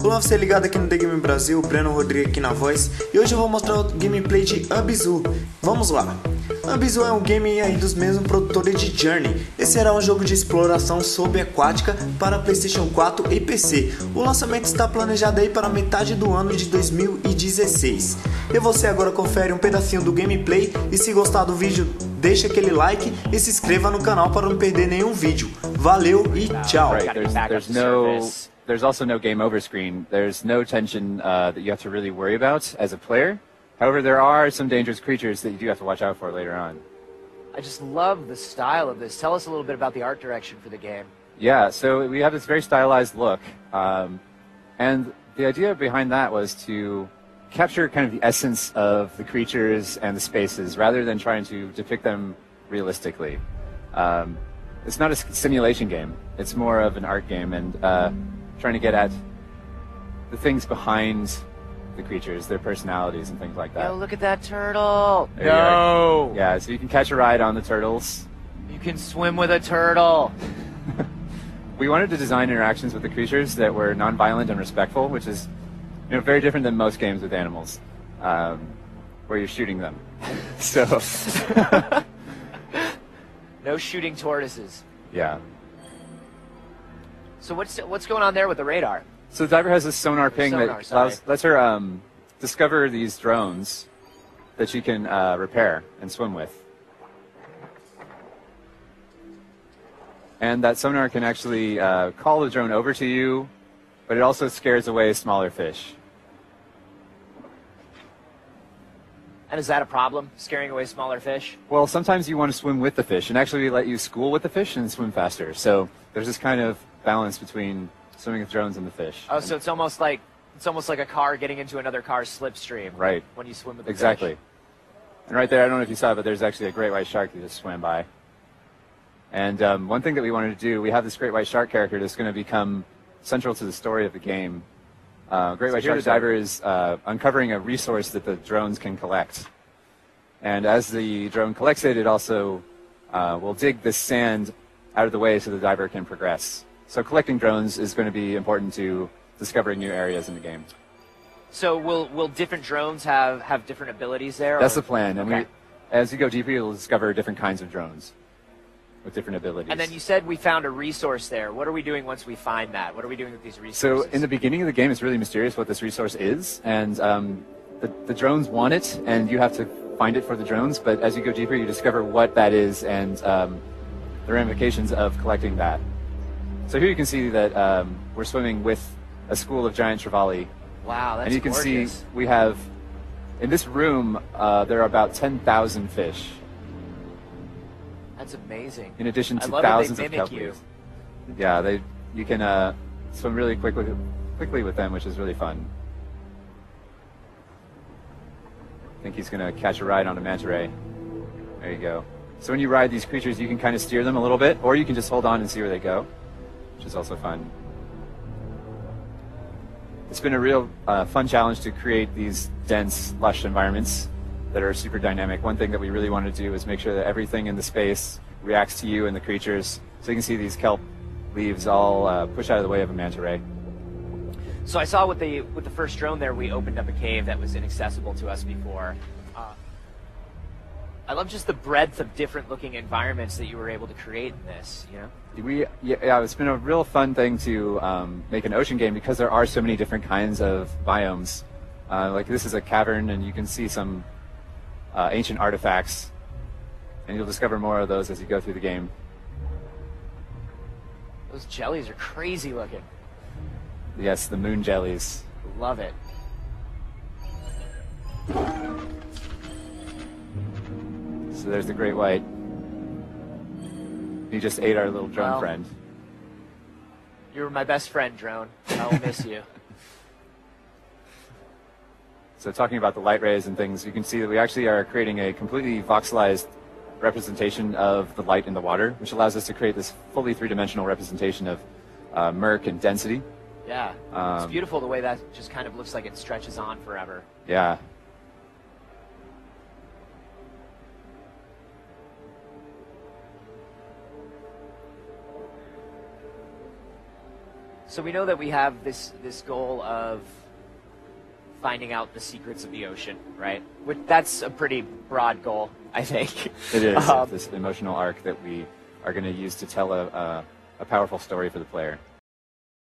Olá, você ligado aqui no The Game Brasil, Breno Rodrigues aqui na voz, e hoje eu vou mostrar o gameplay de Abzu. Vamos lá! Abzu é um game aí dos mesmos produtores de Journey. Esse será um jogo de exploração subaquática para PlayStation 4 e PC. O lançamento está planejado aí para metade do ano de 2016. E você agora confere um pedacinho do gameplay e se gostar do vídeo, deixa aquele like e se inscreva no canal para não perder nenhum vídeo. Valeu e tchau! There's also no game over screen. There's no tension that you have to really worry about as a player. However, there are some dangerous creatures that you do have to watch out for later on. I just love the style of this. Tell us a little bit about the art direction for the game. Yeah, so we have this very stylized look. And the idea behind that was to capture kind of the essence of the creatures and the spaces rather than trying to depict them realistically. It's not a simulation game. It's more of an art game and trying to get at the things behind the creatures, their personalities and things like that. Yo, look at that turtle! No! Yeah, so you can catch a ride on the turtles. You can swim with a turtle! We wanted to design interactions with the creatures that were non-violent and respectful, which is very different than most games with animals, where you're shooting them. So... No shooting tortoises. Yeah. So what's going on there with the radar? So the diver has this sonar ping that lets her discover these drones that she can repair and swim with. And that sonar can actually call the drone over to you, but it also scares away smaller fish. And is that a problem, scaring away smaller fish? Well, sometimes you want to swim with the fish, and actually we let you school with the fish and swim faster. So there's this kind of balance between swimming with drones and the fish. Oh, so it's almost like a car getting into another car's slipstream. Right. When you swim with the Exactly. fish. And right there, I don't know if you saw it, but there's actually a great white shark that just swam by. And one thing that we wanted to do, we have this great white shark character that's going to become central to the story of the game. Great white shark diver is uncovering a resource that the drones can collect. And as the drone collects it, it also will dig this sand out of the way so the diver can progress. So collecting drones is going to be important to discovering new areas in the game. So will different drones have different abilities there? That's the plan. And as you go deeper, you'll discover different kinds of drones with different abilities. And then you said we found a resource there. What are we doing once we find that? What are we doing with these resources? So in the beginning of the game, it's really mysterious what this resource is. And the drones want it, and you have to find it for the drones. But as you go deeper, you discover what that is and the ramifications of collecting that. So here you can see that we're swimming with a school of giant trevally. Wow, that's And you can gorgeous. see we have, in this room, there are about 10,000 fish. That's amazing. In addition to I love thousands they of mimic kelpies. Yeah, you can swim really quickly with them, which is really fun. I think he's going to catch a ride on a manta ray. There you go. So when you ride these creatures, you can kind of steer them a little bit, or you can just hold on and see where they go, which is also fun. It's been a real fun challenge to create these dense, lush environments that are super dynamic. One thing that we really want to do is make sure that everything in the space reacts to you and the creatures. So you can see these kelp leaves all push out of the way of a manta ray. So I saw with the first drone there, we opened up a cave that was inaccessible to us before. I love just the breadth of different looking environments that you were able to create in this, Yeah, it's been a real fun thing to make an ocean game because there are so many different kinds of biomes. Like this is a cavern, and you can see some ancient artifacts, and you'll discover more of those as you go through the game. Those jellies are crazy looking. Yes, the moon jellies. Love it. So there's the great white. He just ate our little drone friend. You were my best friend, drone. I'll miss you. So talking about the light rays and things, you can see that we actually are creating a completely voxelized representation of the light in the water, which allows us to create this fully three-dimensional representation of murk and density. Yeah, it's beautiful the way that just kind of looks like it stretches on forever. Yeah. So we know that we have this goal of finding out the secrets of the ocean, right? That's a pretty broad goal, I think. It is. This emotional arc that we are going to use to tell a powerful story for the player.